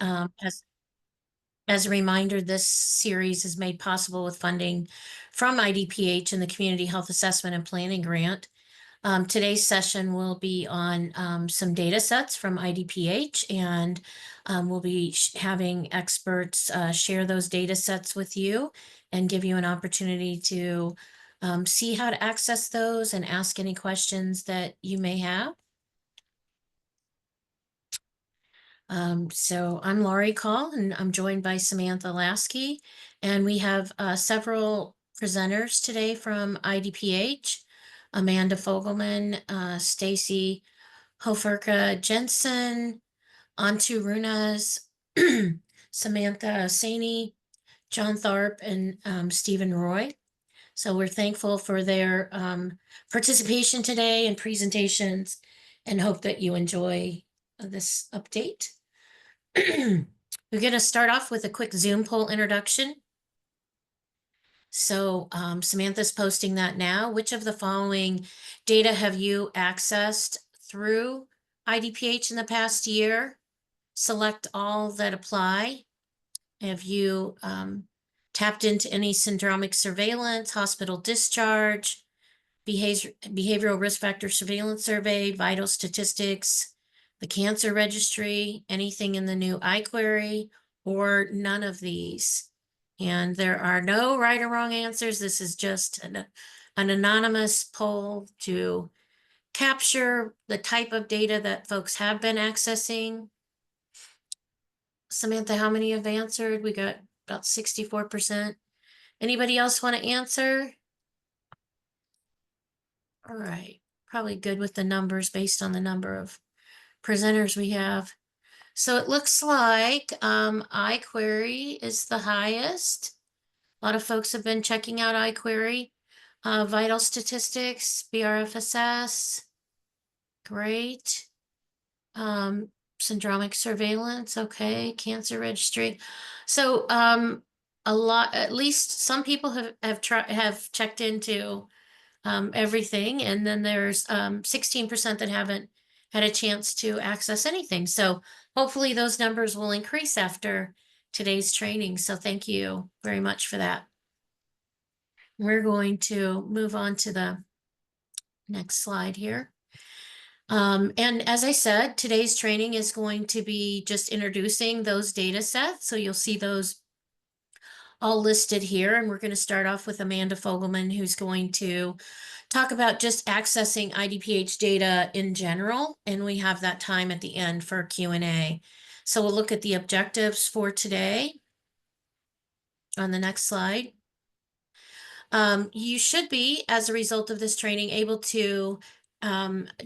And as a reminder, this series is made possible with funding from IDPH and the Community Health Assessment and Planning Grant. Today's session will be on some data sets from IDPH, and we'll be having experts share those data sets with you and give you an opportunity to see how to access those and ask any questions that you may have. So I'm Laurie Call, and I'm joined by Samantha Lasky, and we have several presenters today from IDPH. Amanda Fogelman, Stacy Hoferka Jensen, Antu Runas, Samantha Saini, John Tharp, and Stephen Roy. So we're thankful for their participation today and presentations, and hope that you enjoy this update. We're going to start off with a quick Zoom poll introduction. So Samantha's posting that now. Which of the following data have you accessed through IDPH in the past year? Select all that apply. Have you tapped into any syndromic surveillance, hospital discharge, behavioral risk factor surveillance survey, vital statistics, the cancer registry, anything in the new iQuery, or none of these? And there are no right or wrong answers. This is just an anonymous poll to capture the type of data that folks have been accessing. Samantha, how many have answered? We got about 64%. Anybody else want to answer? All right, probably good with the numbers based on the number of presenters we have. So it looks like iQuery is the highest. A lot of folks have been checking out iQuery. Vital statistics, BRFSS, great. Syndromic surveillance, okay. Cancer registry. So at least some people have checked into everything, and then there's 16% that haven't had a chance to access anything. So hopefully those numbers will increase after today's training. So thank you very much for that. We're going to move on to the next slide here. And as I said, today's training is going to be just introducing those data sets. So you'll see those all listed here. And we're going to start off with Amanda Fogelman, who's going to talk about just accessing IDPH data in general. And we have that time at the end for Q&A. So we'll look at the objectives for today on the next slide. You should be, as a result of this training, able to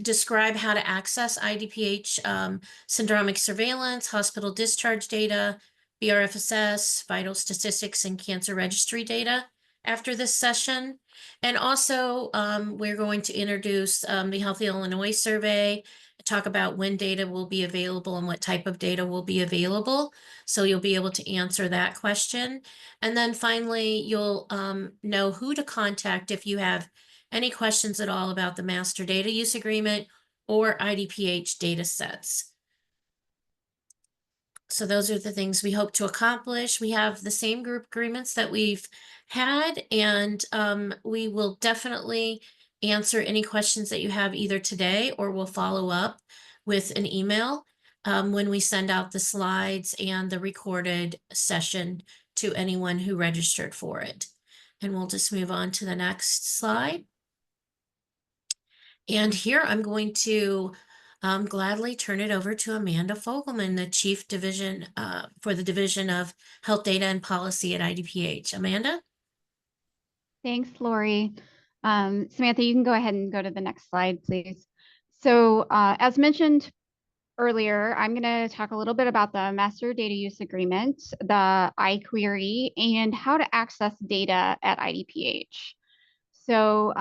describe how to access IDPH syndromic surveillance, hospital discharge data, BRFSS, vital statistics, and cancer registry data after this session. And also, we're going to introduce the Healthy Illinois survey, talk about when data will be available and what type of data will be available. So you'll be able to answer that question. And then finally, you'll know who to contact if you have any questions at all about the Master Data Use Agreement or IDPH data sets. So those are the things we hope to accomplish. We have the same group agreements that we've had, and we will definitely answer any questions that you have either today, or we'll follow up with an email when we send out the slides and the recorded session to anyone who registered for it. And we'll just move on to the next slide. And here I'm going to gladly turn it over to Amanda Fogelman, the Chief Division for the Division of Health Data and Policy at IDPH. Amanda? Thanks, Lori. Samantha, you can go ahead and go to the next slide, please. So as mentioned earlier, I'm going to talk a little bit about the Master Data Use Agreement, the iQuery, and how to access data at IDPH. So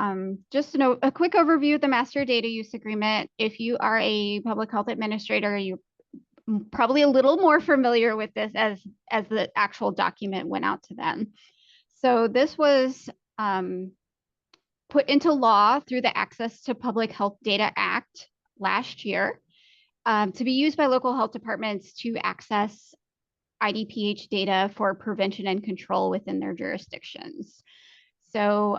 just a quick overview of the Master Data Use Agreement. If you are a public health administrator, you're probably a little more familiar with this as the actual document went out to them. So this was put into law through the Access to Public Health Data Act last year. to be used by local health departments to access IDPH data for prevention and control within their jurisdictions. So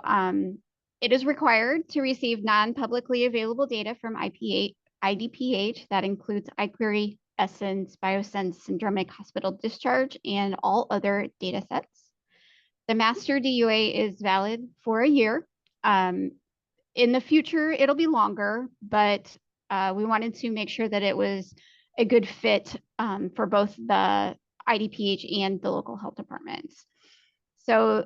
it is required to receive non-publicly available data from IDPH. That includes iQuery, Essence, BioSense, syndromic hospital discharge, and all other data sets. The master DUA is valid for a year. In the future, it'll be longer, but we wanted to make sure that it was a good fit for both the IDPH and the local health departments. So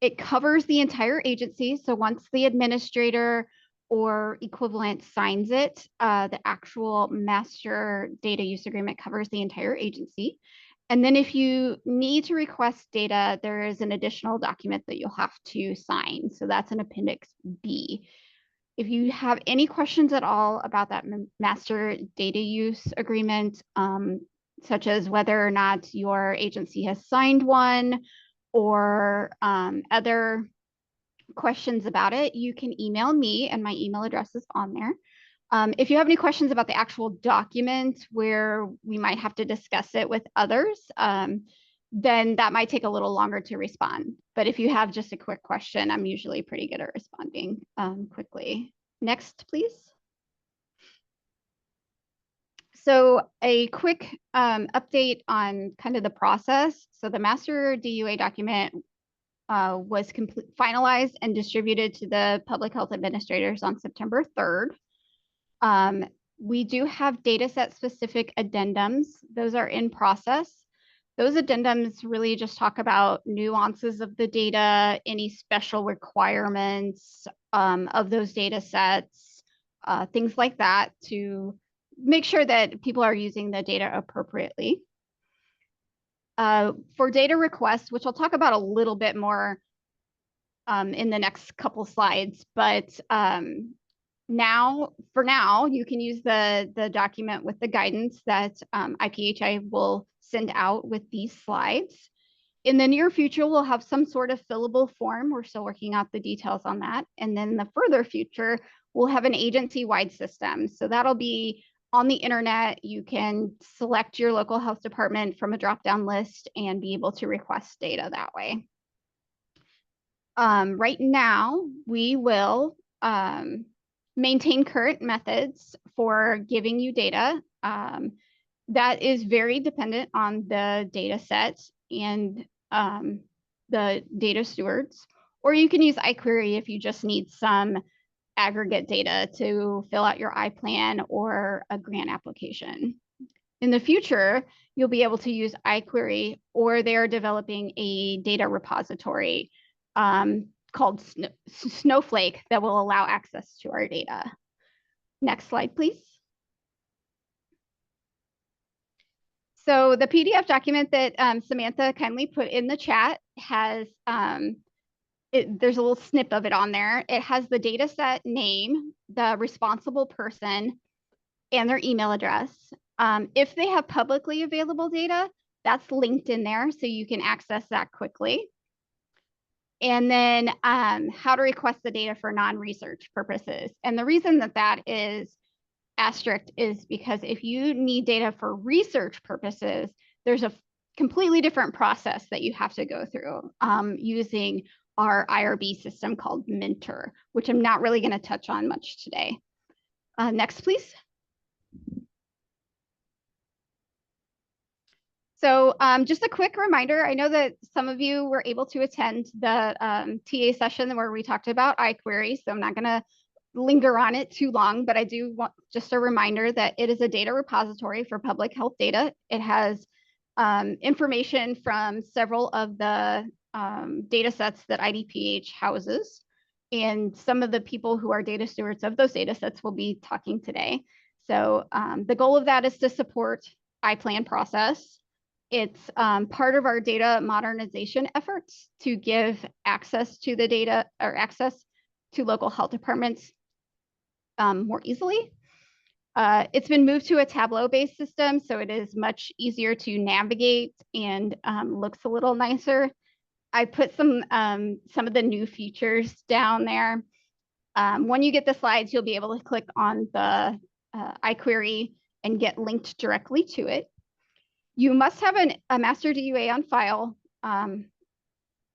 it covers the entire agency. So once the administrator or equivalent signs it, the actual master data use agreement covers the entire agency. And then if you need to request data, there is an additional document that you'll have to sign. So that's an Appendix B. If you have any questions at all about that master data use agreement, such as whether or not your agency has signed one or other questions about it, you can email me, and my email address is on there. If you have any questions about the actual document where we might have to discuss it with others, then that might take a little longer to respond. But if you have just a quick question, I'm usually pretty good at responding quickly. Next, please. So a quick update on kind of the process. So the master DUA document was finalized and distributed to the public health administrators on September 3rd. We do have data set specific addendums. Those are in process. Those addendums really just talk about nuances of the data, any special requirements of those data sets, things like that, to make sure that people are using the data appropriately. For data requests, which I'll talk about a little bit more in the next couple slides, but for now, you can use the document with the guidance that IPHI will send out with these slides. In the near future, we'll have some sort of fillable form. We're still working out the details on that. And then in the further future, we'll have an agency-wide system. So that'll be on the internet. You can select your local health department from a drop-down list and be able to request data that way. Right now, we will maintain current methods for giving you data. That is very dependent on the data set and the data stewards, or you can use iQuery if you just need some aggregate data to fill out your iPlan or a grant application. In the future, you'll be able to use iQuery, or they're developing a data repository called Snowflake that will allow access to our data. Next slide, please. So the PDF document that Samantha kindly put in the chat has, there's a little snip of it on there. It has the data set name, the responsible person, and their email address. If they have publicly available data, that's linked in there so you can access that quickly. And then how to request the data for non-research purposes. And the reason that that is asterisk is because if you need data for research purposes, there's a completely different process that you have to go through using our IRB system called Mentor, which I'm not really going to touch on much today. Next, please. So just a quick reminder, I know that some of you were able to attend the TA session where we talked about iQuery, so I'm not going to linger on it too long, but I do want just a reminder that it is a data repository for public health data. It has information from several of the data sets that IDPH houses, and some of the people who are data stewards of those data sets will be talking today. So the goal of that is to support iPlan process. It's part of our data modernization efforts to give access to the data, or access to local health departments more easily. It's been moved to a Tableau-based system, so it is much easier to navigate and looks a little nicer. I put some of the new features down there. When you get the slides, you'll be able to click on the iQuery and get linked directly to it. You must have a master DUA on file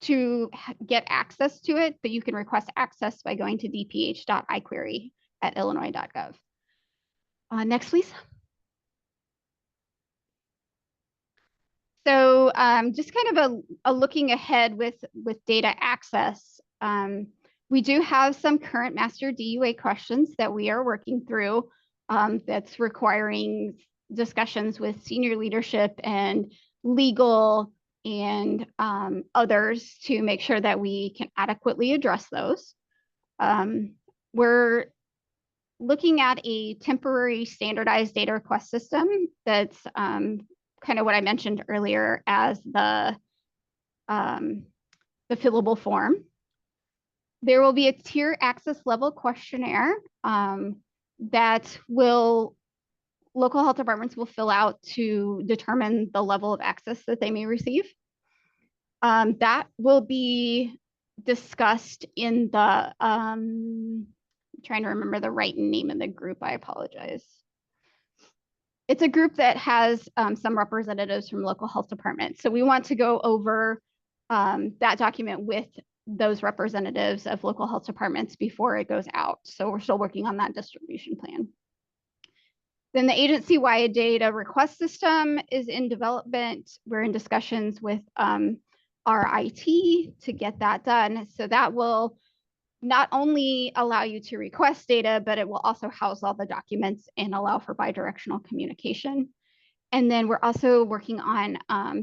to get access to it, but you can request access by going to dph.iquery@illinois.gov. Next, please. So just kind of a looking ahead with data access. We do have some current master DUA questions that we are working through that's requiring discussions with senior leadership and legal and others to make sure that we can adequately address those. We're looking at a temporary standardized data request system that's kind of what I mentioned earlier as the fillable form. There will be a tier access level questionnaire that local health departments will fill out to determine the level of access that they may receive. That will be discussed in the, I'm trying to remember the right name of the group, I apologize. It's a group that has some representatives from local health departments. So we want to go over that document with those representatives of local health departments before it goes out. So we're still working on that distribution plan. Then the agency-wide data request system is in development. We're in discussions with our IT to get that done. So that will not only allow you to request data, but it will also house all the documents and allow for bidirectional communication. And then we're also working on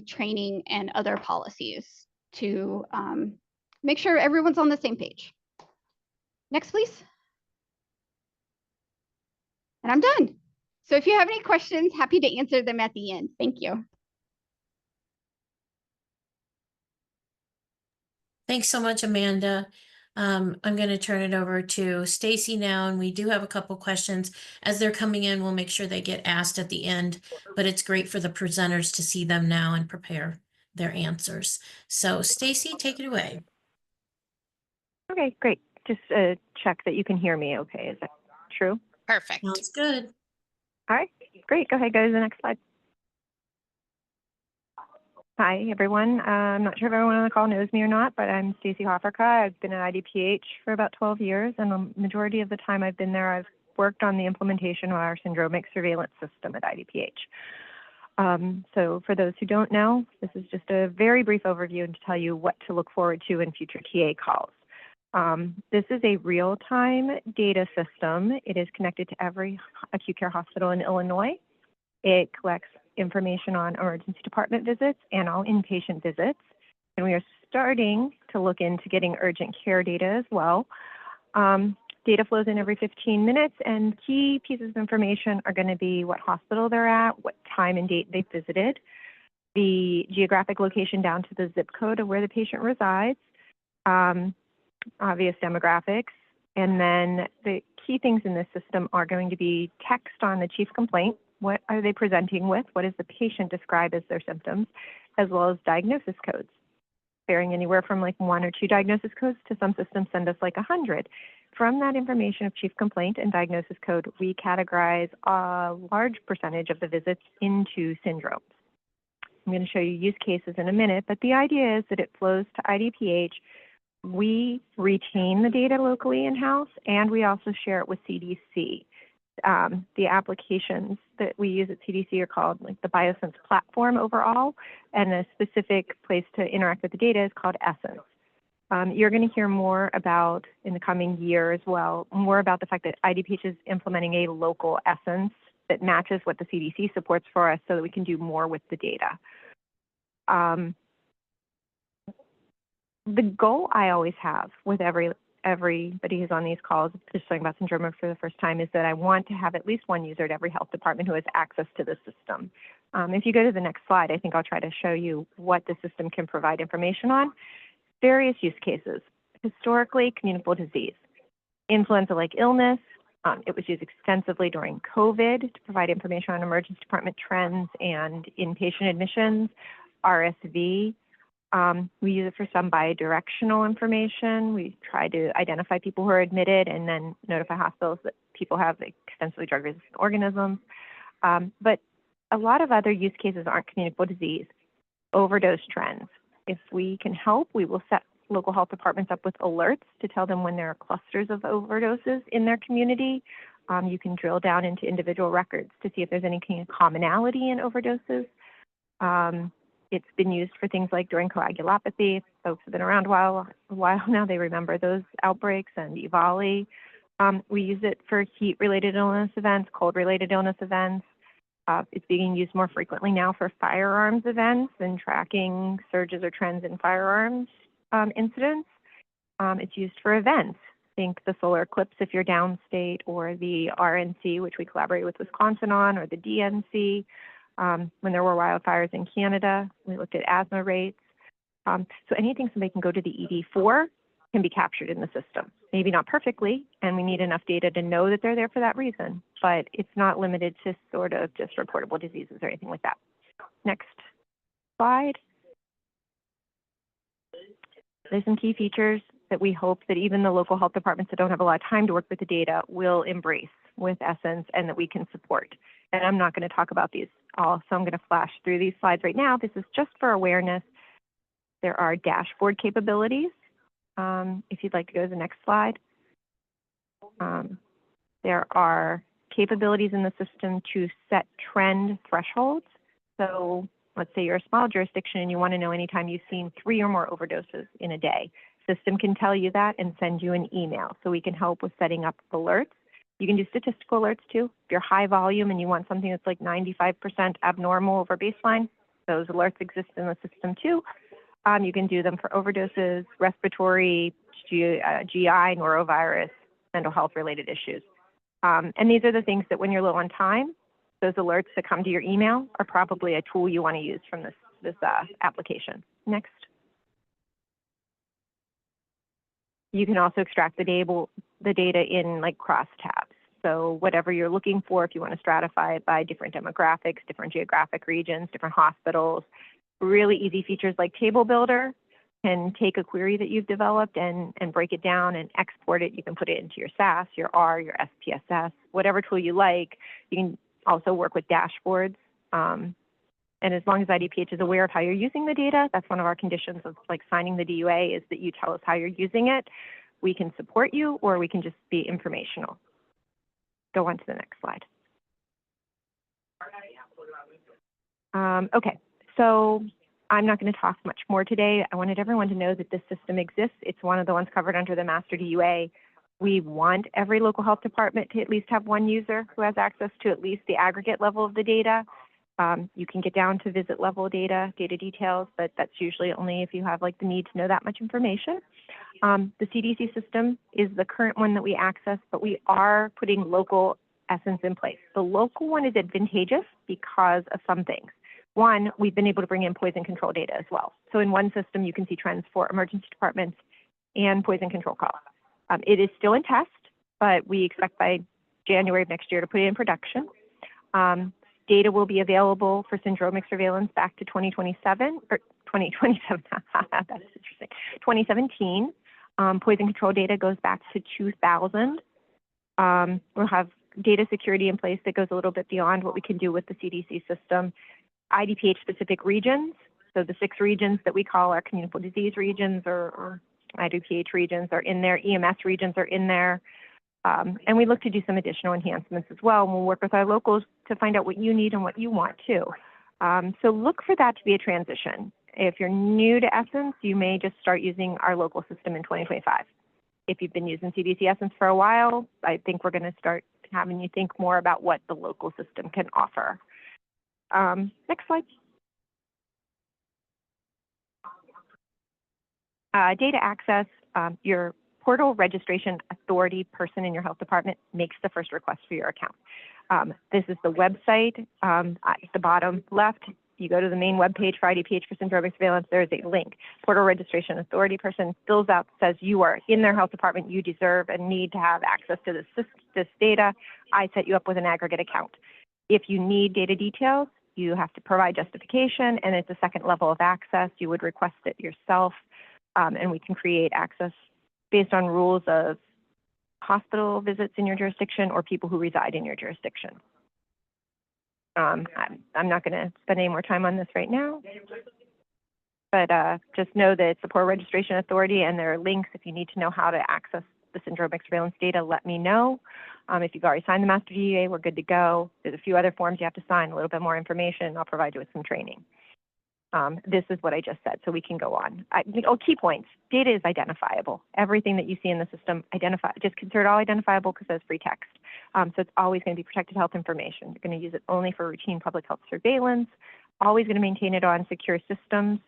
training and other policies to make sure everyone's on the same page. Next, please. And I'm done. So if you have any questions, happy to answer them at the end. Thank you. Thanks so much, Amanda. I'm going to turn it over to Stacy now, and we do have a couple questions. As they're coming in, we'll make sure they get asked at the end, but it's great for the presenters to see them now and prepare their answers. So Stacy, take it away. Okay, great. Just check that you can hear me okay. Is that true? Perfect. Sounds good. All right, great. Go ahead, go to the next slide. Hi, everyone. I'm not sure if everyone on the call knows me or not, but I'm Stacy Hofferka. I've been at IDPH for about 12 years, and the majority of the time I've been there, I've worked on the implementation of our syndromic surveillance system at IDPH. So for those who don't know, this is just a very brief overview and to tell you what to look forward to in future TA calls. This is a real-time data system. It is connected to every acute care hospital in Illinois. It collects information on emergency department visits and all inpatient visits. And we are starting to look into getting urgent care data as well. Data flows in every 15 minutes, and key pieces of information are going to be what hospital they're at, what time and date they visited, the geographic location down to the zip code of where the patient resides, obvious demographics, and then the key things in this system are going to be text on the chief complaint. What are they presenting with? What does the patient describe as their symptoms, as well as diagnosis codes, varying anywhere from like 1 or 2 diagnosis codes to some systems send us like 100. From that information of chief complaint and diagnosis code, we categorize a large percentage of the visits into syndromes. I'm going to show you use cases in a minute, but the idea is that it flows to IDPH. We retain the data locally in-house, and we also share it with CDC. The applications that we use at CDC are called like the BioSense platform overall, and a specific place to interact with the data is called Essence. You're going to hear more about, in the coming year as well, more about the fact that IDPH is implementing a local Essence that matches what the CDC supports for us so that we can do more with the data. The goal I always have with everybody who's on these calls, just talking about syndrome for the first time, is that I want to have at least one user at every health department who has access to the system. If you go to the next slide, I think I'll try to show you what the system can provide information on. Various use cases. Historically, communicable disease. Influenza-like illness. It was used extensively during COVID to provide information on emergency department trends and inpatient admissions. RSV. We use it for some bidirectional information. We try to identify people who are admitted and then notify hospitals that people have extensively drug-resistant organisms. But a lot of other use cases aren't communicable disease. Overdose trends. If we can help, we will set local health departments up with alerts to tell them when there are clusters of overdoses in their community. You can drill down into individual records to see if there's any kind of commonality in overdoses. It's been used for things like during coagulopathy. Folks have been around a while now. They remember those outbreaks and EVALI. We use it for heat-related illness events, cold-related illness events. It's being used more frequently now for firearms events and tracking surges or trends in firearms incidents. It's used for events. Think the solar eclipse if you're downstate, or the RNC, which we collaborate with Wisconsin on, or the DNC. When there were wildfires in Canada, we looked at asthma rates. So anything somebody can go to the ED for can be captured in the system. Maybe not perfectly, and we need enough data to know that they're there for that reason, but it's not limited to sort of just reportable diseases or anything like that. Next slide. There's some key features that we hope that even the local health departments that don't have a lot of time to work with the data will embrace with Essence and that we can support. And I'm not going to talk about these all, so I'm going to flash through these slides right now. This is just for awareness. There are dashboard capabilities. If you'd like to go to the next slide. There are capabilities in the system to set trend thresholds. So let's say you're a small jurisdiction and you want to know anytime you've seen 3 or more overdoses in a day. System can tell you that and send you an email. So we can help with setting up alerts. You can do statistical alerts too. If you're high volume and you want something that's like 95% abnormal over baseline, those alerts exist in the system too. You can do them for overdoses, respiratory, GI, norovirus, mental health related issues. And these are the things that when you're low on time, those alerts that come to your email are probably a tool you want to use from this application. Next. You can also extract the data in like cross tabs. So whatever you're looking for, if you want to stratify it by different demographics, different geographic regions, different hospitals, really easy features like Table Builder can take a query that you've developed and break it down and export it. You can put it into your SAS, your R, your SPSS, whatever tool you like. You can also work with dashboards. And as long as IDPH is aware of how you're using the data, that's one of our conditions of like signing the DUA is that you tell us how you're using it. We can support you or we can just be informational. Go on to the next slide. Okay, so I'm not going to talk much more today. I wanted everyone to know that this system exists. It's one of the ones covered under the Master DUA. We want every local health department to at least have one user who has access to at least the aggregate level of the data. You can get down to visit level data details, but that's usually only if you have like the need to know that much information. The CDC system is the current one that we access, but we are putting local Essence in place. The local one is advantageous because of some things. One, we've been able to bring in poison control data as well. So in one system, you can see trends for emergency departments and poison control calls. It is still in test, but we expect by January of next year to put it in production. Data will be available for syndromic surveillance back to 2027, or 2027, that's interesting, 2017. Poison control data goes back to 2000. We'll have data security in place that goes a little bit beyond what we can do with the CDC system. IDPH specific regions, so the 6 regions that we call our communicable disease regions or IDPH regions are in there, EMS regions are in there. And we look to do some additional enhancements as well. And we'll work with our locals to find out what you need and what you want too. So look for that to be a transition. If you're new to Essence, you may just start using our local system in 2025. If you've been using CDC Essence for a while, I think we're going to start having you think more about what the local system can offer. Next slide. Data access, your portal registration authority person in your health department makes the first request for your account. This is the website. At the bottom left, you go to the main webpage for IDPH for syndromic surveillance. There's a link. Portal registration authority person fills out, says you are in their health department, you deserve and need to have access to this data. I set you up with an aggregate account. If you need data details, you have to provide justification, and it's a second level of access. You would request it yourself, and we can create access based on rules of hospital visits in your jurisdiction or people who reside in your jurisdiction. I'm not going to spend any more time on this right now, but just know that it's the Poor Registration Authority, and there are links if you need to know how to access the syndromic surveillance data. Let me know. If you've already signed the master DEA, we're good to go. There's a few other forms you have to sign, a little bit more information. I'll provide you with some training. This is what I just said, so we can go on. Key points. Data is identifiable. Everything that you see in the system, just consider it all identifiable because it's free text. So it's always going to be protected health information. You're going to use it only for routine public health surveillance, always going to maintain it on secure systems.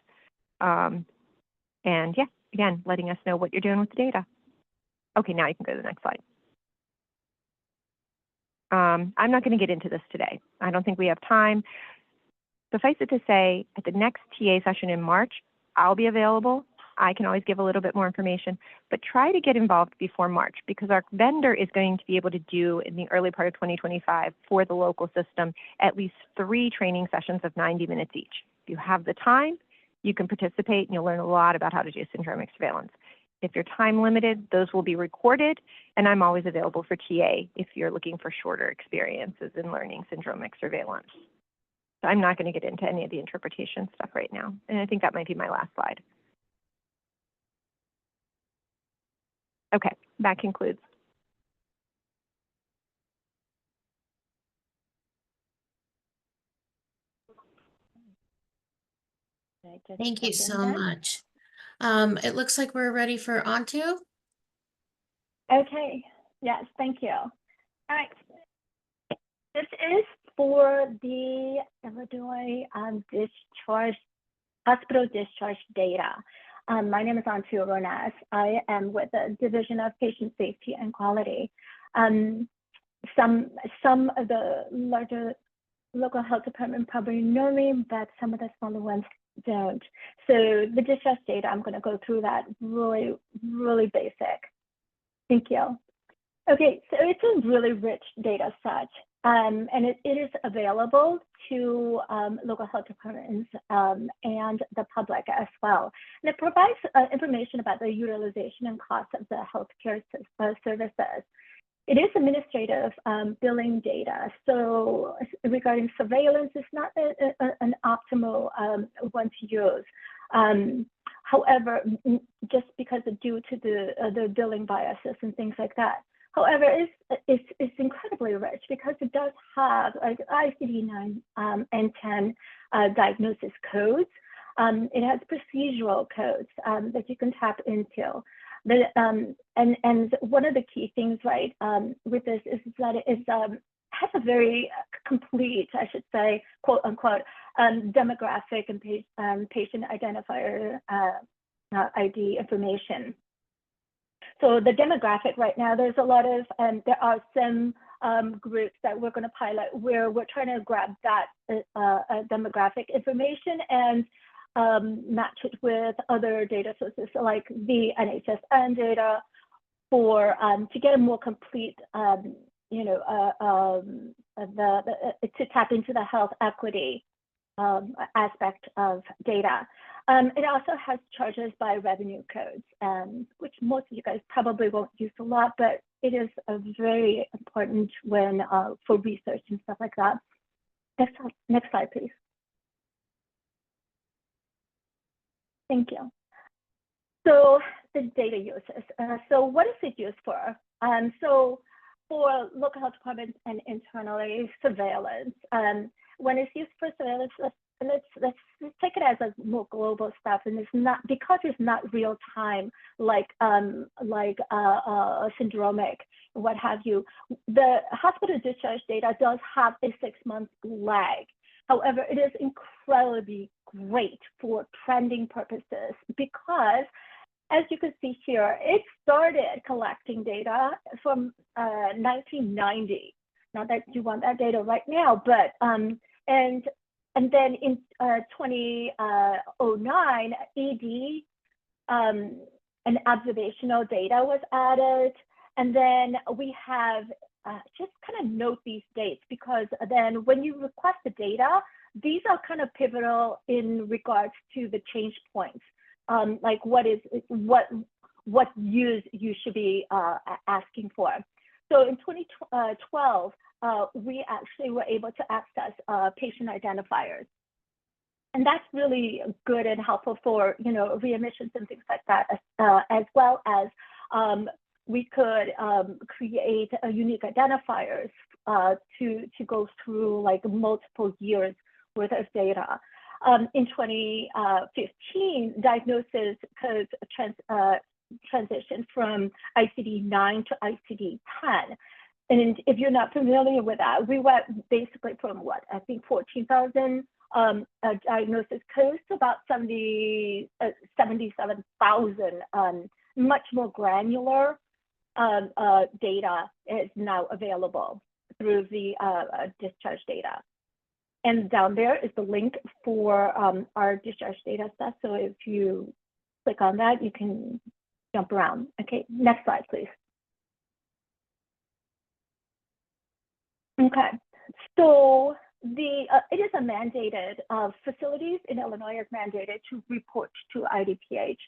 And yeah, again, letting us know what you're doing with the data. Okay, now you can go to the next slide. I'm not going to get into this today. I don't think we have time. Suffice it to say, at the next TA session in March, I'll be available. I can always give a little bit more information, but try to get involved before March because our vendor is going to be able to do in the early part of 2025 for the local system at least 3 training sessions of 90 minutes each. If you have the time, you can participate and you'll learn a lot about how to do syndromic surveillance. If you're time limited, those will be recorded, and I'm always available for TA if you're looking for shorter experiences in learning syndromic surveillance. So I'm not going to get into any of the interpretation stuff right now, and I think that might be my last slide. Okay, that concludes. Thank you so much. It looks like we're ready for Antu. Okay, yes, thank you. All right, this is for the Illinois hospital discharge data. My name is Antu Ronas. I am with the Division of Patient Safety and Quality. Some of the larger local health department probably know me, but some of the smaller ones don't. So the discharge data, I'm going to go through that really, really basic. Thank you. Okay, so it's a really rich data set, and it is available to local health departments and the public as well. And it provides information about the utilization and cost of the healthcare services. It is administrative billing data. So regarding surveillance, it's not an optimal one to use. However, just because due to the billing biases and things like that. However, it's incredibly rich because it does have like ICD-9 and 10 diagnosis codes. It has procedural codes that you can tap into. And one of the key things, right, with this is that it has a very complete, I should say, quote unquote, demographic and patient identifier ID information. So the demographic right now, there's a lot of, there are some groups that we're going to pilot where we're trying to grab that demographic information and match it with other data sources like the NHSN data for to get a more complete, you know, to tap into the health equity aspect of data. It also has charges by revenue codes, which most of you guys probably won't use a lot, but it is a very important when for research and stuff like that. Next slide, please. Thank you. So the data uses. So what is it used for? So for local health departments and internally surveillance, when it's used for surveillance, let's take it as a more global stuff, and it's not because it's not real time like syndromic, what have you. The hospital discharge data does have a 6-month lag. However, it is incredibly great for trending purposes because, as you can see here, it started collecting data from 1990. Not that you want that data right now, but and then in 2009, ED and observational data was added. And then we have just kind of note these dates because then when you request the data, these are kind of pivotal in regards to the change points. Like what use you should be asking for. So in 2012, we actually were able to access patient identifiers. And that's really good and helpful for, readmissions and things like that, as well as we could create a unique identifiers to go through like multiple years worth of data. In 2015, diagnosis could transition from ICD-9 to ICD-10. And if you're not familiar with that, we went basically from what, I think 14,000 diagnosis codes to about 77,000, much more granular data is now available through the discharge data. And down there is the link for our discharge data set. So if you click on that, you can jump around. Okay, next slide, please. Okay, so it is a mandated, facilities in Illinois is mandated to report to IDPH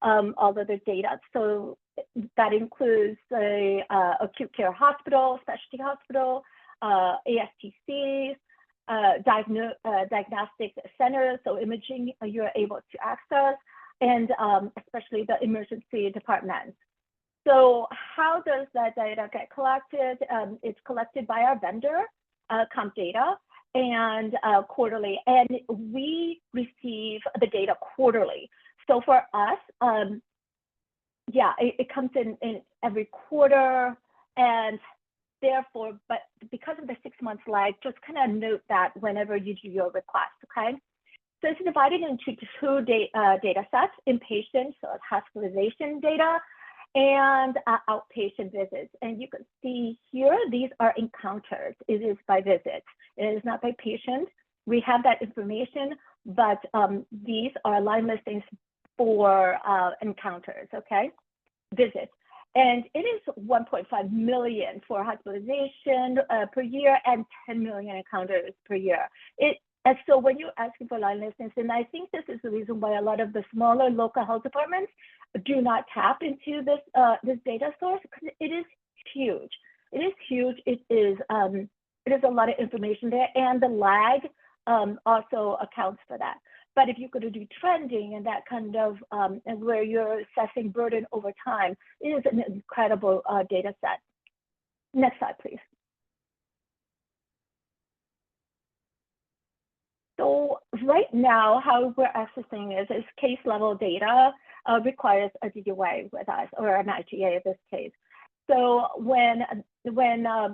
all of the data. So that includes the acute care hospital, specialty hospital, ASTCs, diagnostic centers, so imaging you're able to access, and especially the emergency departments. So how does that data get collected? It's collected by our vendor, CompData, and quarterly, and we receive the data quarterly. So for us, it comes in every quarter, and therefore, but because of the 6 months lag, just kind of note that whenever you do your request, okay? So it's divided into two data sets: inpatient, so it's hospitalization data, and outpatient visits. And you can see here, these are encounters. It is by visit. It is not by patient. We have that information, but these are line listings for encounters, okay? Visits. And it is 1.5 million for hospitalization per year and 10 million encounters per year. And so when you're asking for line listings, and I think this is the reason why a lot of the smaller local health departments do not tap into this data source, because it is huge. It is huge. It is a lot of information there, and the lag also accounts for that. But if you're going to do trending and that kind of, and where you're assessing burden over time, it is an incredible data set. Next slide, please. So right now, how we're accessing is case level data requires a DUA with us, or an IGA in this case. So when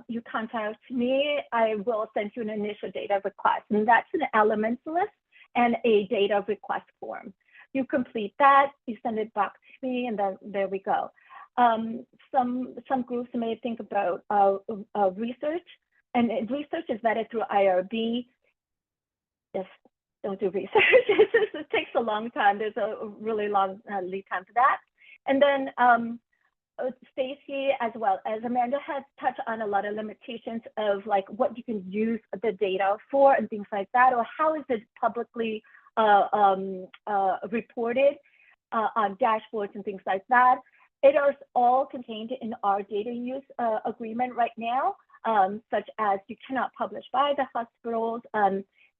you contact me, I will send you an initial data request, and that's an elements list and a data request form. You complete that, you send it back to me, and then there we go. Some groups may think about research, and research is vetted through IRB. Just don't do research. It takes a long time. There's a really long lead time for that. And then Stacy, as well as Amanda, has touched on a lot of limitations of like what you can use the data for and things like that, or how is it publicly reported on dashboards and things like that. It is all contained in our data use agreement right now, such as you cannot publish by the hospitals.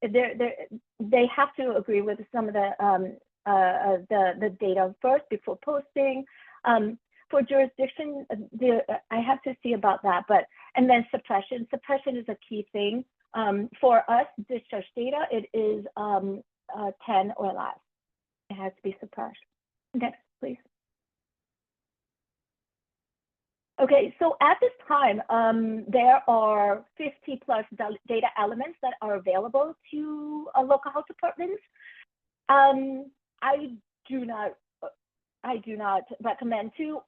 They have to agree with some of the data first before posting. For jurisdiction, I have to see about that, and then suppression. Suppression is a key thing. For us, discharge data, it is 10 or less. It has to be suppressed. Next, please. Okay, so at this time, there are 50 plus data elements that are available to local health departments. I do not recommend to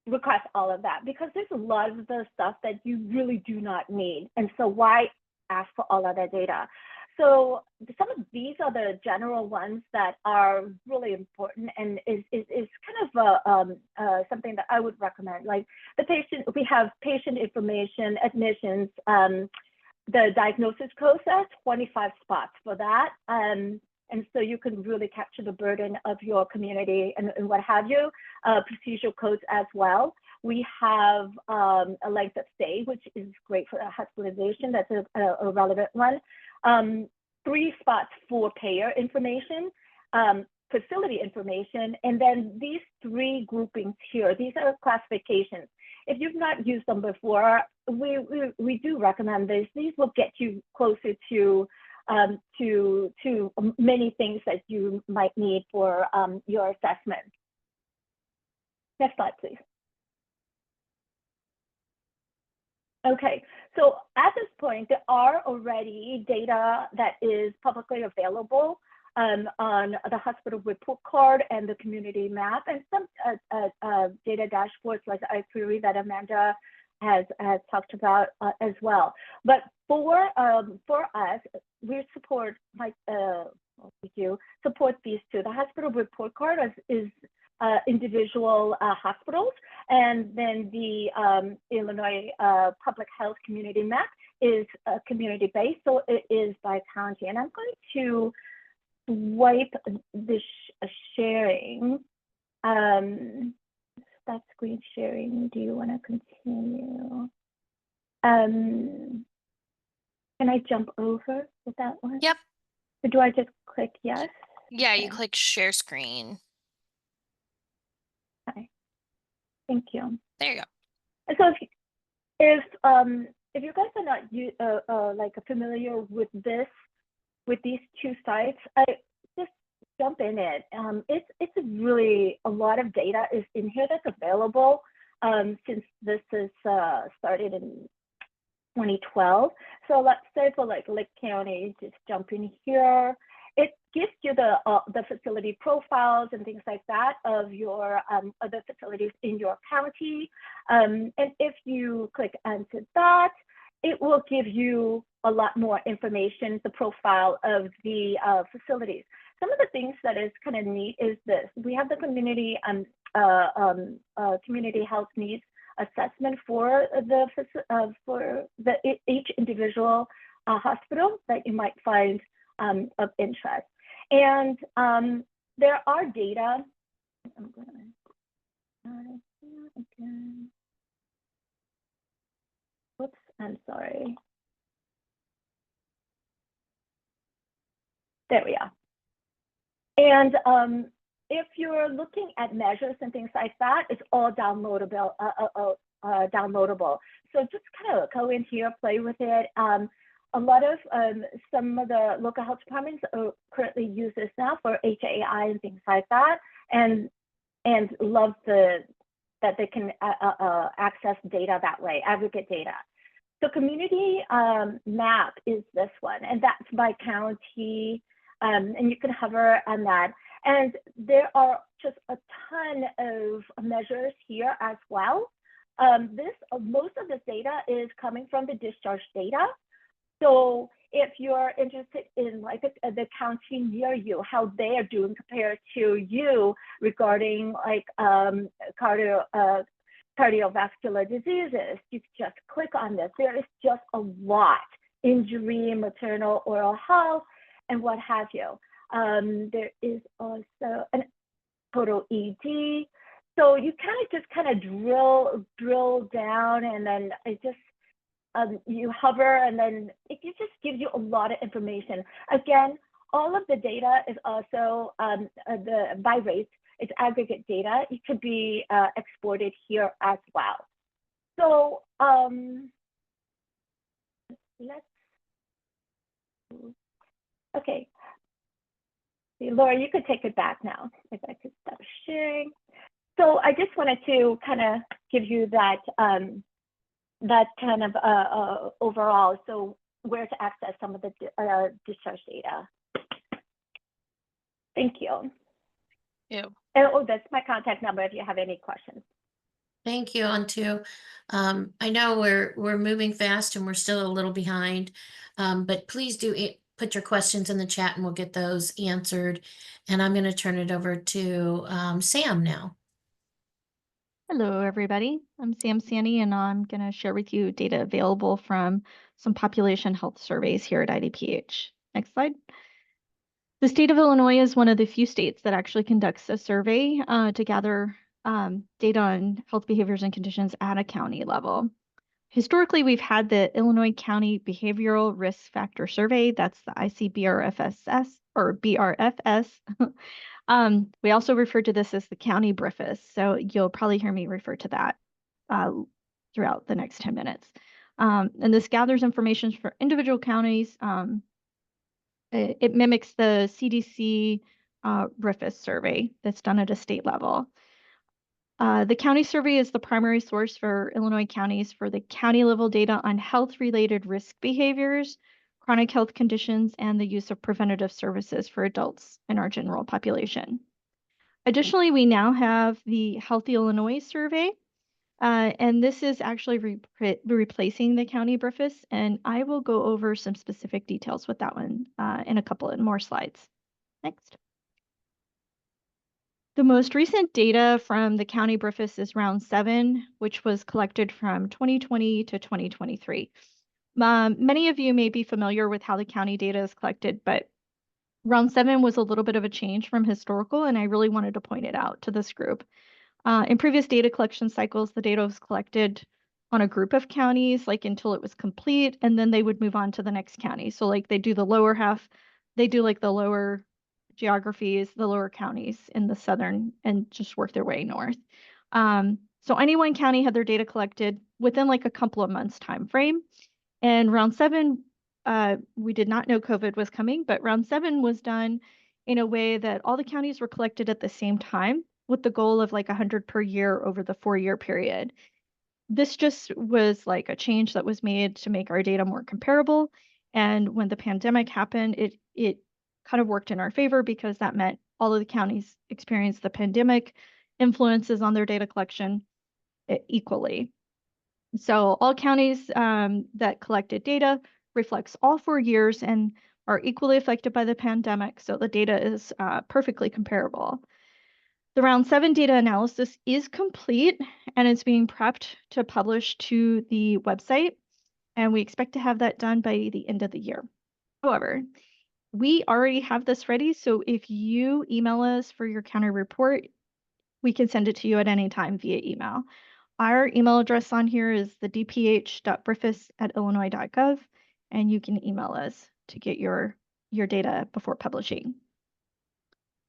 request all of that, because there's a lot of the stuff that you really do not need. And so why ask for all of that data? So some of these are the general ones that are really important, and is kind of something that I would recommend. Like the patient, we have patient information, admissions, the diagnosis process, 25 spots for that. And so you can really capture the burden of your community and what have you, procedural codes as well. we have a length of stay, which is great for a hospitalization. That's a relevant one. 3 spots for payer information, facility information, and then these 3 groupings here. These are classifications. If you've not used them before, we do recommend this. These will get you closer to many things that you might need for your assessment. Next slide, please. Okay, so at this point, there are already data that is publicly available on the hospital report card and the community map, and some data dashboards like iQuery that Amanda has talked about as well. But for us, we support we do support these 2. The hospital report card is individual hospitals, and then the Illinois Public Health Community Map is community-based, so it is by county. And I'm going to swipe the sharing. That screen sharing. Do you want to continue? Can I jump over with that one? Yep. Or do I just click yes? Yeah, you Okay. click share screen. Okay. Thank you. There you go. And so if you guys are not like familiar with these 2 sites, I just jump in it. It's really a lot of data is in here that's available since this is started in 2012. So let's say for like Lake County, just jump in here. It gives you the facility profiles and things like that of your other facilities in your county. And if you click onto that, it will give you a lot more information, the profile of the facilities. Some of the things that is kind of neat is this. We have the community health needs assessment for each individual hospital that you might find of interest. And there are data. I'm gonna again. Whoops, I'm sorry. There we are. And if you're looking at measures and things like that, it's all downloadable. So just kind of go in here, play with it. A lot of some of the local health departments currently use this now for HAI and things like that, and love that they can access data that way, aggregate data. So community map is this one, and that's by county, and you can hover on that. And there are just a ton of measures here as well. Most of this data is coming from the discharge data. So if you're interested in like the county near you, how they are doing compared to you regarding like cardiovascular diseases, you just click on this. There is just a lot: injury, maternal, oral health, and what have you. There is also an total ED. So you kind of drill down, and then it just you hover, and then it just gives you a lot of information. Again, all of the data is also by race. It's aggregate data. It could be exported here as well. So okay. Laura, you could take it back now if I could stop sharing. So I just wanted to kind of give you that that kind of overall, so where to access some of the discharge data. Thank you. Ew. And, oh, that's my contact number if you have any questions. Thank you, Antu. I know we're moving fast and we're still a little behind, but please do put your questions in the chat and we'll get those answered. And I'm going to turn it over to Sam now. Hello, everybody. I'm Sam Sani, and I'm going to share with you data available from some population health surveys here at IDPH. Next slide. The state of Illinois is one of the few states that actually conducts a survey to gather data on health behaviors and conditions at a county level. Historically, we've had the Illinois County Behavioral Risk Factor Survey. That's the ICBRFSS or BRFS. We also refer to this as the county BRFS. So you'll probably hear me refer to that throughout the next 10 minutes. And this gathers information for individual counties. It mimics the CDC BRFS survey that's done at a state level. The county survey is the primary source for Illinois counties for the county level data on health-related risk behaviors, chronic health conditions, and the use of preventative services for adults in our general population. Additionally, we now have the Healthy Illinois survey, and this is actually replacing the county BRFS, and I will go over some specific details with that one in a couple of more slides. Next. The most recent data from the county BRFS is round 7, which was collected from 2020 to 2023. Many of you may be familiar with how the county data is collected, but round 7 was a little bit of a change from historical, and I really wanted to point it out to this group. In previous data collection cycles, the data was collected on a group of counties, like until it was complete, and then they would move on to the next county. So like they do the lower half, they do like the lower geographies, the lower counties in the southern, and just work their way north. So any one county had their data collected within like a couple of months time frame. And round 7, we did not know COVID was coming, but round 7 was done in a way that all the counties were collected at the same time with the goal of like 100 per year over the 4-year period. This just was like a change that was made to make our data more comparable. And when the pandemic happened, it kind of worked in our favor because that meant all of the counties experienced the pandemic influences on their data collection equally. So all counties that collected data reflects all 4 years and are equally affected by the pandemic. So the data is perfectly comparable. The round 7 data analysis is complete and it's being prepped to publish to the website. And we expect to have that done by the end of the year. However, we already have this ready. So if you email us for your county report, we can send it to you at any time via email. Our email address on here is the dph.briffis@illinois.gov, and you can email us to get your data before publishing.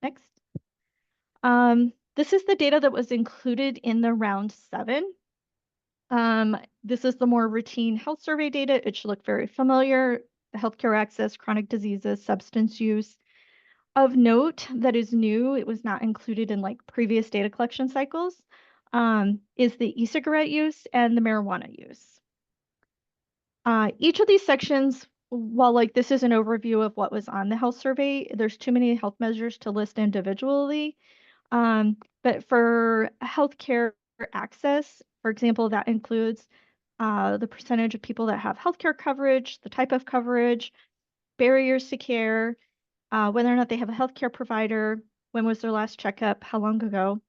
Next. This is the data that was included in the round 7. This is the more routine health survey data. It should look very familiar. Healthcare access, chronic diseases, substance use. Of note that is new, it was not included in like previous data collection cycles, is the e-cigarette use and the marijuana use. Each of these sections, while like this is an overview of what was on the health survey, there's too many health measures to list individually. But for healthcare access, for example, that includes the percentage of people that have healthcare coverage, the type of coverage, barriers to care, whether or not they have a healthcare provider, when was their last checkup, how long ago,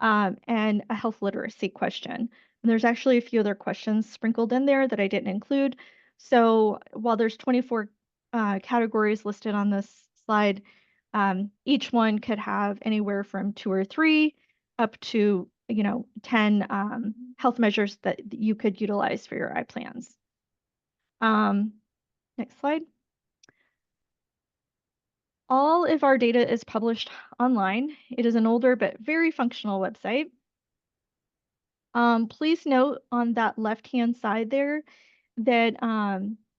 and a health literacy question. And there's actually a few other questions sprinkled in there that I didn't include. So while there's 24 categories listed on this slide, each one could have anywhere from 2 or 3 up to 10 health measures that you could utilize for your plans. Next slide. All of our data is published online. It is an older but very functional website. Please note on that left-hand side there that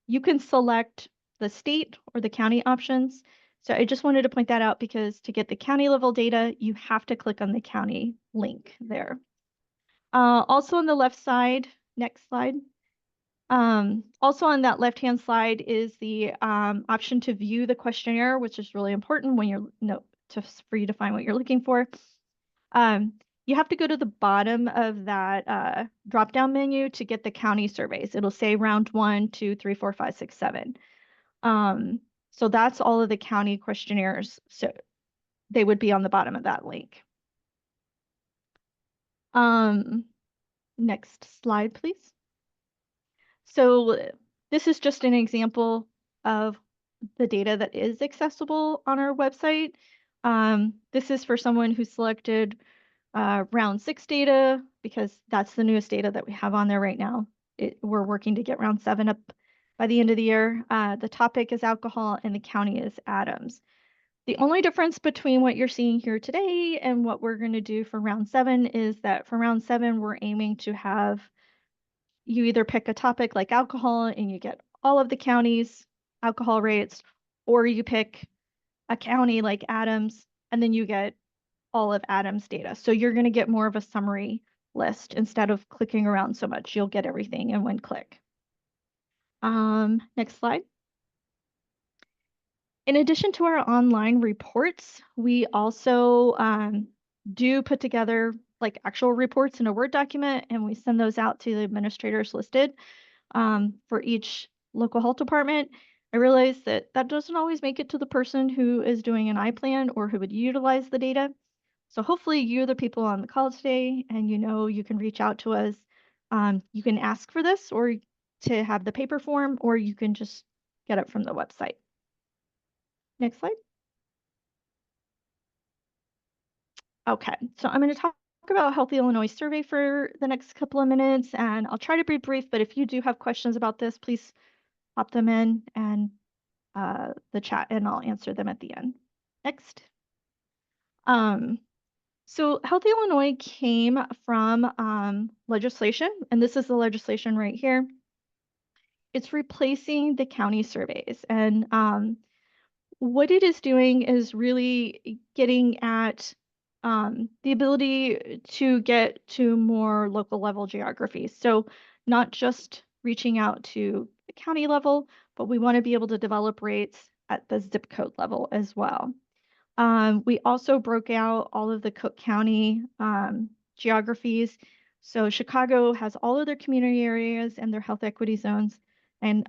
you can select the state or the county options. So I just wanted to point that out because to get the county level data, you have to click on the county link there. Also on the left side, next slide. Also on that left-hand side is the option to view the questionnaire, which is really important when you're for you to find what you're looking for. You have to go to the bottom of that drop-down menu to get the county surveys. It'll say round 1, 2, 3, 4, 5, 6, 7. So that's all of the county questionnaires. So they would be on the bottom of that link. Next slide, please. So this is just an example of the data that is accessible on our website. This is for someone who selected round 6 data, because that's the newest data that we have on there right now. We're working to get round 7 up by the end of the year. The topic is alcohol and the county is Adams. The only difference between what you're seeing here today and what we're going to do for round 7 is that for round 7, we're aiming to have you either pick a topic like alcohol and you get all of the counties' alcohol rates, or you pick a county like Adams and then you get all of Adams' data. So you're going to get more of a summary list instead of clicking around so much. You'll get everything in one click. Next slide. In addition to our online reports, we also do put together like actual reports in a Word document, and we send those out to the administrators listed for each local health department. I realize that that doesn't always make it to the person who is doing an iPlan or who would utilize the data. So hopefully you're the people on the call today and you know you can reach out to us. You can ask for this or to have the paper form, or you can just get it from the website. Next slide. Okay, so I'm going to talk about Healthy Illinois survey for the next couple of minutes, and I'll try to be brief, but if you do have questions about this, please pop them in and the chat and I'll answer them at the end. Next. So Healthy Illinois came from legislation, and this is the legislation right here. It's replacing the county surveys, and what it is doing is really getting at the ability to get to more local level geographies. So not just reaching out to the county level, but we want to be able to develop rates at the zip code level as well. We also broke out all of the Cook County geographies. So Chicago has all of their community areas and their health equity zones, and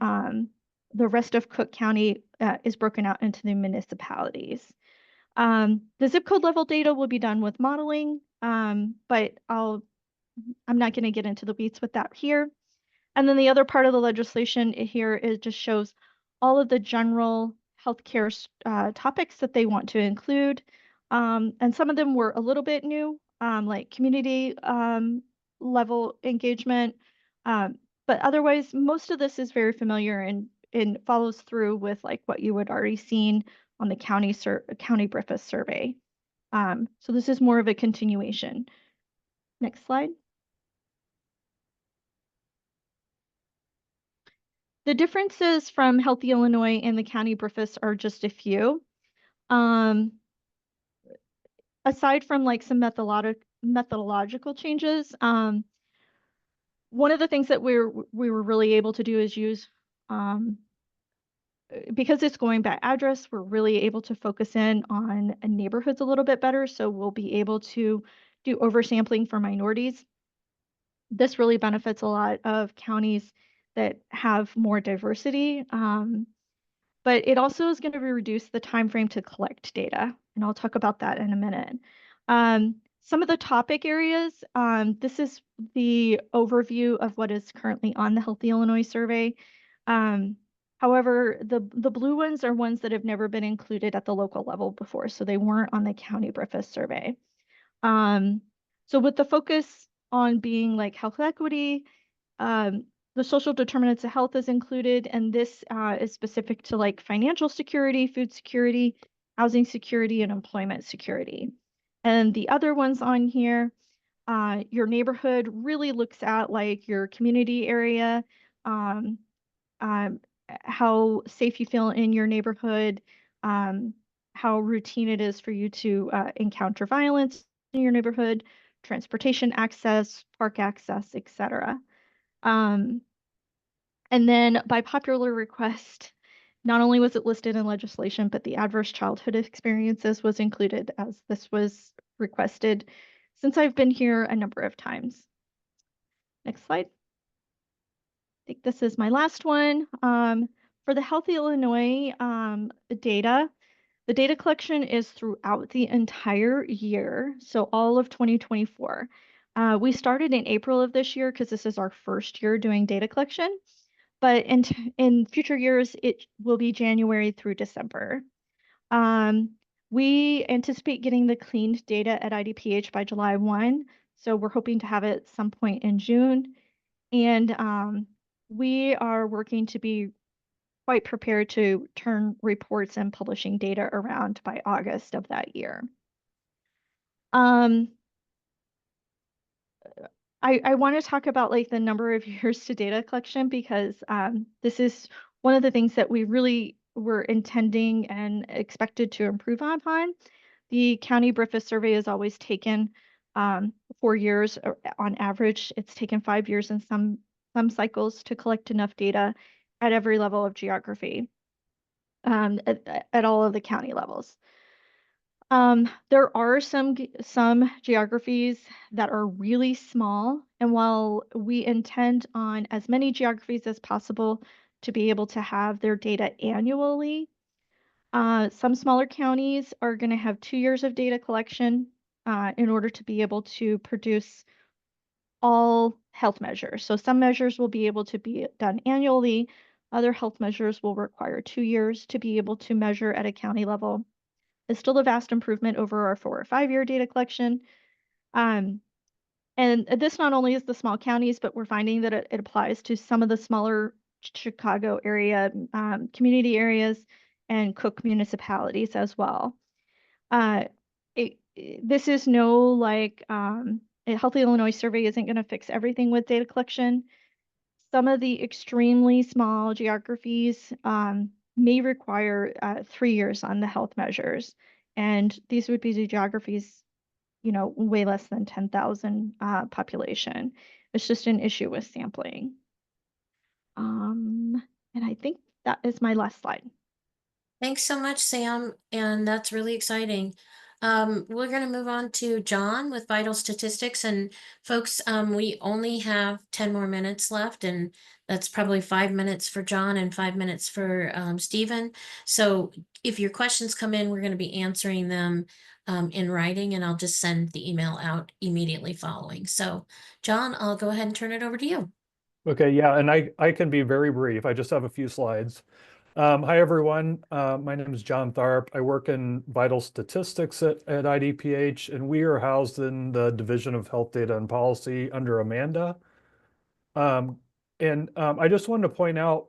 the rest of Cook County is broken out into the municipalities. The zip code level data will be done with modeling, but I'm not going to get into the weeds with that here. And then the other part of the legislation here is just shows all of the general healthcare topics that they want to include. And some of them were a little bit new, like community level engagement. But otherwise, most of this is very familiar and follows through with like what you would already seen on the county BRIFA survey. So this is more of a continuation. Next slide. The differences from Healthy Illinois and the county BRIFIS are just a few. Aside from like some methodological changes, one of the things that we were really able to do is use, because it's going by address, we're really able to focus in on neighborhoods a little bit better. So we'll be able to do oversampling for minorities. This really benefits a lot of counties that have more diversity. But it also is going to reduce the time frame to collect data, and I'll talk about that in a minute. Some of the topic areas, this is the overview of what is currently on the Healthy Illinois survey. However, the blue ones are ones that have never been included at the local level before, so they weren't on the county BRIFIS survey. So with the focus on being like health equity, the social determinants of health is included, and this is specific to like financial security, food security, housing security, and employment security. And the other ones on here, your neighborhood really looks at like your community area, how safe you feel in your neighborhood, how routine it is for you to encounter violence in your neighborhood, transportation access, park access, etc. And then by popular request, not only was it listed in legislation, but the adverse childhood experiences was included, as this was requested since I've been here a number of times. Next slide. I think this is my last one. For the Healthy Illinois data, the data collection is throughout the entire year, so all of 2024. We started in April of this year because this is our first year doing data collection, but in future years, it will be January through December. We anticipate getting the cleaned data at IDPH by July 1, so we're hoping to have it some point in June. And we are working to be quite prepared to turn reports and publishing data around by August of that year. I want to talk about like the number of years to data collection because this is one of the things that we really were intending and expected to improve upon. The county BRIFA survey has always taken 4 years on average. It's taken 5 years in some cycles to collect enough data at every level of geography at all of the county levels. There are some geographies that are really small, and while we intend on as many geographies as possible to be able to have their data annually, some smaller counties are going to have 2 years of data collection in order to be able to produce all health measures. So some measures will be able to be done annually. Other health measures will require 2 years to be able to measure at a county level. It's still a vast improvement over our 4 or 5 year data collection. And this not only is the small counties, but we're finding that it applies to some of the smaller Chicago area community areas and Cook municipalities as well. This is no like a Healthy Illinois survey isn't going to fix everything with data collection. Some of the extremely small geographies may require 3 years on the health measures. And these would be the geographies, you know, way less than 10,000 population. It's just an issue with sampling. And I think that is my last slide. Thanks so much, Sam, and that's really exciting. We're going to move on to John with Vital Statistics, and folks, we only have 10 more minutes left, and that's probably 5 minutes for John and 5 minutes for Stephen. So if your questions come in, we're going to be answering them in writing, and I'll just send the email out immediately following. So John, I'll go ahead and turn it over to you. Okay, yeah, and I can be very brief. I just have a few slides. Hi, everyone. My name is John Tharp. I work in vital statistics at IDPH, and we are housed in the Division of Health Data and Policy under Amanda. I just wanted to point out,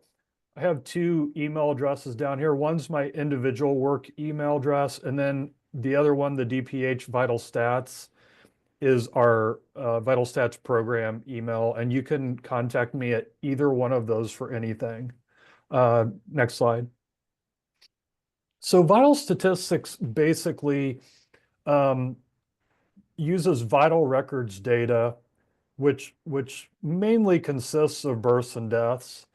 I have two email addresses down here. One's my individual work email address, and then the other one, the DPH Vital Stats, is our Vital Stats program email, and you can contact me at either one of those for anything. Next slide. So Vital Statistics basically uses vital records data, which mainly consists of births and deaths.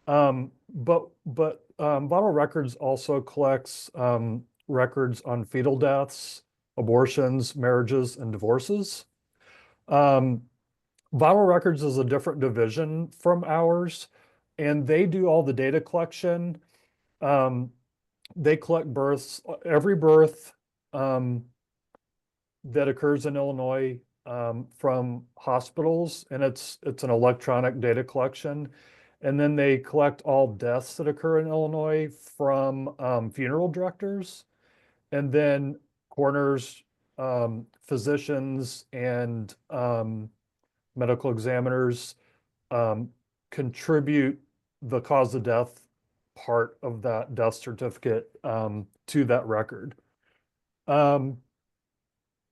But Vital Records also collects records on fetal deaths, abortions, marriages, and divorces. Vital Records is a different division from ours, and they do all the data collection. They collect births, every birth that occurs in Illinois from hospitals, and it's an electronic data collection. And then they collect all deaths that occur in Illinois from funeral directors, and then coroners, physicians, and medical examiners contribute the cause of death part of that death certificate to that record.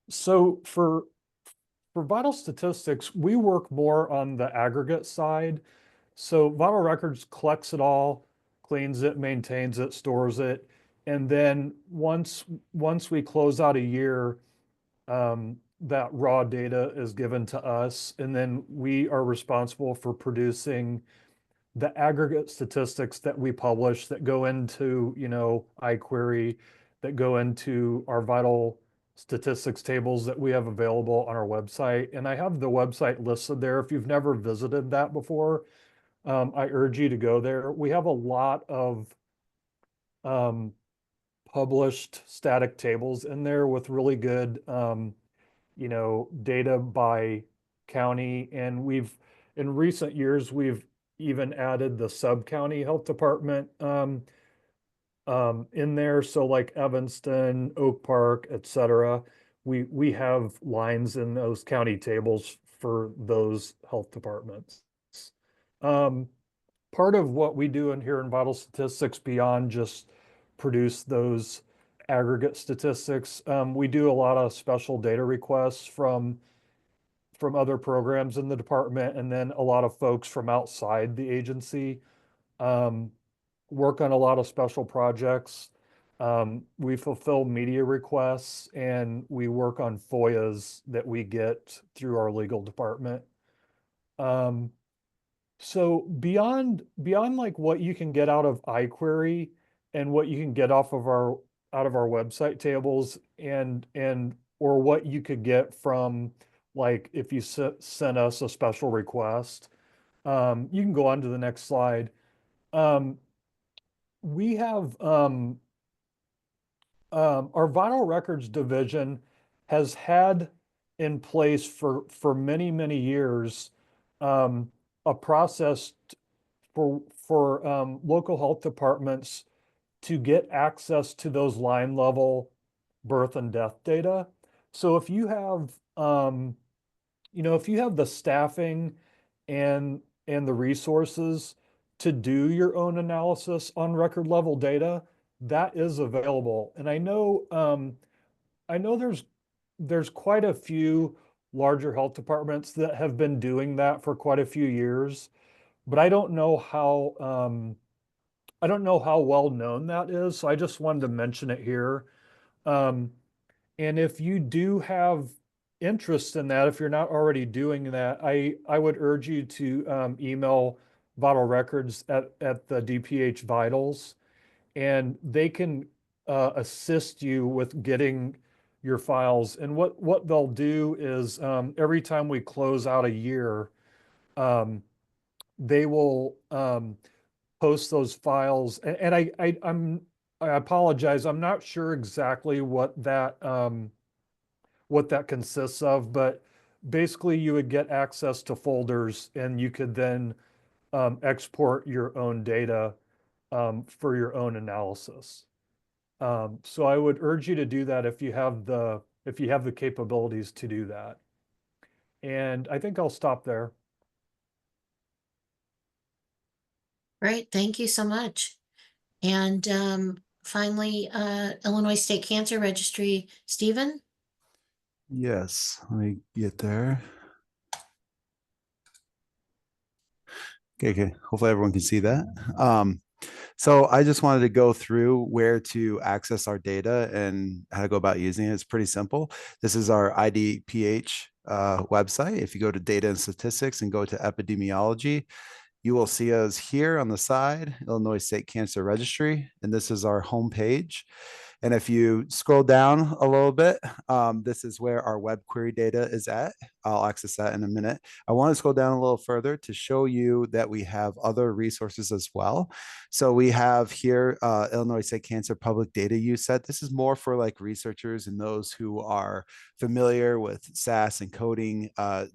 So for Vital Statistics, we work more on the aggregate side. So Vital Records collects it all, cleans it, maintains it, stores it, and then once we close out a year, that raw data is given to us, and then we are responsible for producing the aggregate statistics that we publish that go into, you know, iQuery, that go into our vital statistics tables that we have available on our website. And I have the website listed there. If you've never visited that before, I urge you to go there. We have a lot of published static tables in there with really good, you know, data by county. And in recent years, we've even added the sub-county health department in there. So like Evanston, Oak Park, etc. We have lines in those county tables for those health departments. Um, Part of what we do in here in vital statistics beyond just produce those aggregate statistics, we do a lot of special data requests from other programs in the department, and then a lot of folks from outside the agency um, work on a lot of special projects. We fulfill media requests and we work on FOIAs that we get through our legal department. Um, so beyond like what you can get out of iQuery and what you can get off of our out of our website tables and or what you could get from like if you sent us a special request, you can go on to the next slide. Um, we have our vital records division has had in place for many years a process for local health departments to get access to those line level birth and death data. So if you have if you have the staffing and the resources to do your own analysis on record level data, that is available. And I know there's quite a few larger health departments that have been doing that for quite a few years, but I don't know how well known that is. So I just wanted to mention it here. Um, and if you do have interest in that, if you're not already doing that, I would urge you to email Vital Records at the DPH Vitals, and they can assist you with getting your files. And what they'll do is every time we close out a year, they will post those files. And I apologize, I'm not sure exactly what that consists of, but basically you would get access to folders and you could then export your own data for your own analysis. So I would urge you to do that if you have the capabilities to do that. And I think I'll stop there. Great, thank you so much. And finally, Illinois State Cancer Registry, Stephen? Yes, let me get there. Okay. Hopefully everyone can see that. So I just wanted to go through where to access our data and how to go about using it. It's pretty simple. This is our IDPH website. If you go to data and statistics and go to epidemiology, you will see us here on the side, Illinois State Cancer Registry, and this is our homepage. And if you scroll down a little bit, this is where our web query data is at. I'll access that in a minute. I want to scroll down a little further to show you that we have other resources as well. So we have here Illinois State Cancer Public Data Use Set. This is more for like researchers and those who are familiar with SAS and coding.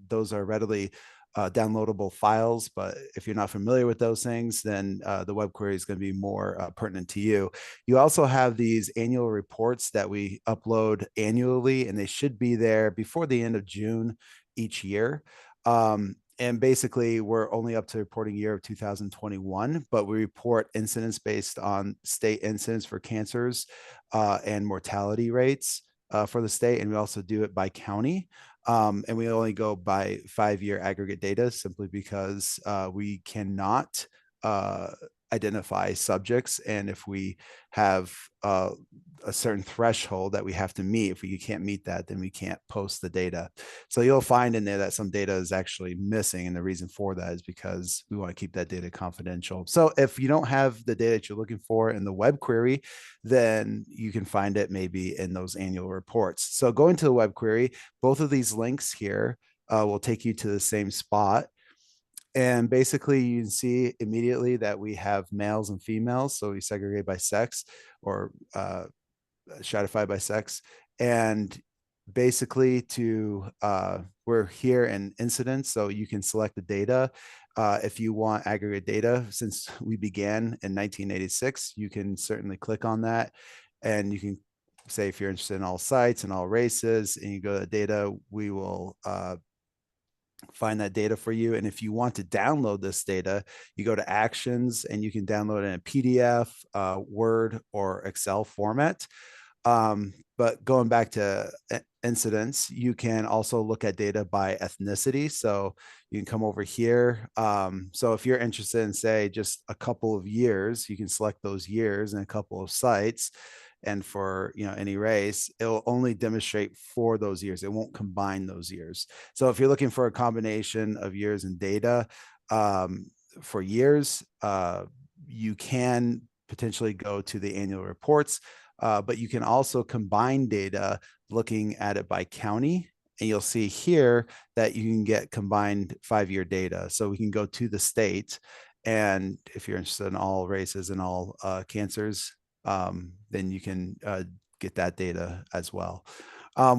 Those are readily downloadable files, but if you're not familiar with those things, then the web query is going to be more pertinent to you. You also have these annual reports that we upload annually, and they should be there before the end of June each year. And basically, we're only up to reporting year of 2021, but we report incidence based on state incidence for cancers and mortality rates for the state, and we also do it by county. And we only go by 5-year aggregate data simply because we cannot identify subjects. And if we have a certain threshold that we have to meet, if we can't meet that, then we can't post the data. So you'll find in there that some data is actually missing. And the reason for that is because we want to keep that data confidential. So if you don't have the data that you're looking for in the web query, then you can find it maybe in those annual reports. So going to the web query, both of these links here will take you to the same spot. And basically, you can see immediately that we have males and females. So we segregate by sex or stratify by sex. And basically we're here in incidents. So you can select the data. If you want aggregate data, since we began in 1986, you can certainly click on that, and you can say if you're interested in all sites and all races, and you go to data, we will find that data for you. And if you want to download this data, you go to actions and you can download it in a PDF, Word, or Excel format. But going back to incidents, you can also look at data by ethnicity. So you can come over here. So if you're interested in, say, just a couple of years, you can select those years and a couple of sites. And for any race, it will only demonstrate for those years. It won't combine those years. So if you're looking for a combination of years and data for years, you can potentially go to the annual reports. But you can also combine data looking at it by county. And you'll see here that you can get combined 5-year data. So we can go to the state. And if you're interested in all races and all cancers, then you can get that data as well.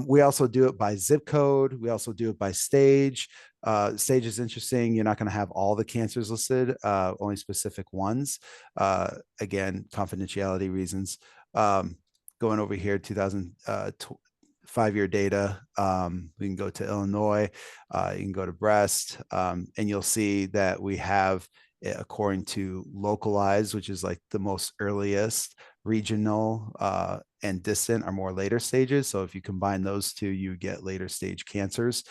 We also do it by zip code. We also do it by stage. Stage is interesting. You're not going to have all the cancers listed, only specific ones. Again, confidentiality reasons. Going over here, 2005-year data. We can go to Illinois. You can go to breast, and you'll see that we have, according to localized, which is like the most earliest, regional and distant are more later stages. So if you combine those two, you get later stage cancers.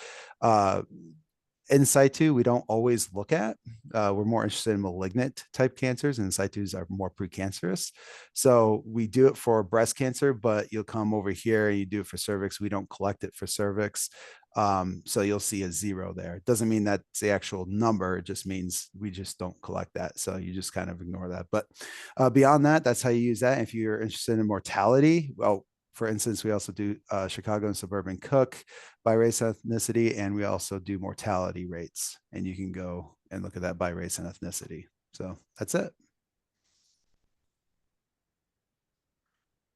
In situ, we don't always look at. We're more interested in malignant type cancers, and in situs are more precancerous. So we do it for breast cancer, but you'll come over here and you do it for cervix. We don't collect it for cervix. So you'll see a 0 there. It doesn't mean that's the actual number. It just means we just don't collect that. So you just kind of ignore that. But beyond that, that's how you use that. If you're interested in mortality, well, for instance, we also do Chicago and suburban Cook by race ethnicity, and we also do mortality rates. And you can go and look at that by race and ethnicity. So that's it.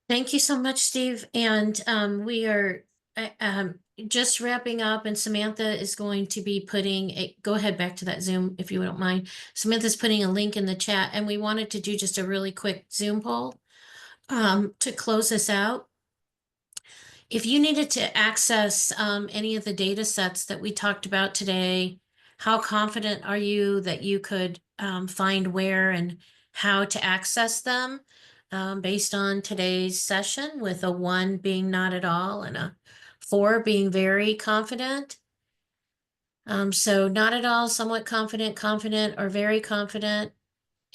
Thank you so much, Steve. And we are just wrapping up, and Samantha is going to be putting go ahead back to that Zoom if you don't mind. Samantha's putting a link in the chat, and we wanted to do just a really quick Zoom poll to close this out. If you needed to access any of the data sets that we talked about today, how confident are you that you could find where and how to access them based on today's session, with a 1 being not at all and a 4 being very confident? So not at all, somewhat confident, confident, or very confident.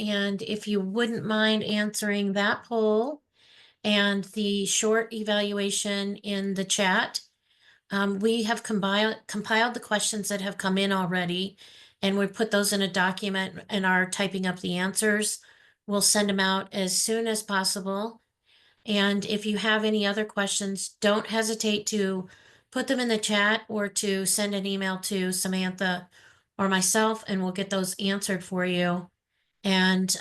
And if you wouldn't mind answering that poll and the short evaluation in the chat. We have compiled the questions that have come in already, and we put those in a document and are typing up the answers. We'll send them out as soon as possible. And if you have any other questions, don't hesitate to put them in the chat or to send an email to Samantha or myself, and we'll get those answered for you. And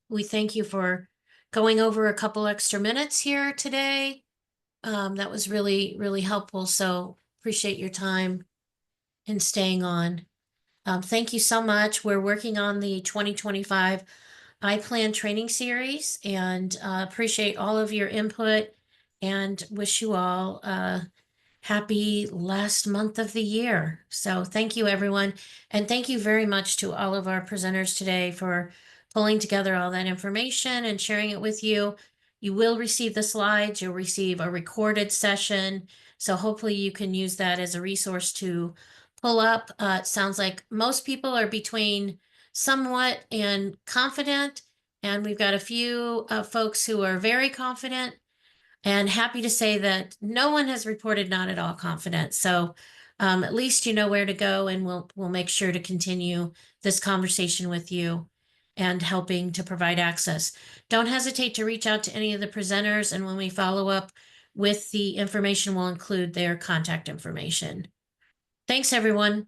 we thank you for going over a couple extra minutes here today. That was really, really helpful. So appreciate your time and staying on. Thank you so much. We're working on the 2025 iPlan training series, and appreciate all of your input, and wish you all happy last month of the year. So thank you, everyone. And thank you very much to all of our presenters today for pulling together all that information and sharing it with you. You will receive the slides. You'll receive a recorded session. So hopefully you can use that as a resource to pull up. It sounds like most people are between somewhat and confident. And we've got a few folks who are very confident. And happy to say that no one has reported not at all confident. So at least you know where to go, and we'll make sure to continue this conversation with you and helping to provide access. Don't hesitate to reach out to any of the presenters, and when we follow up with the information, we'll include their contact information. Thanks, everyone.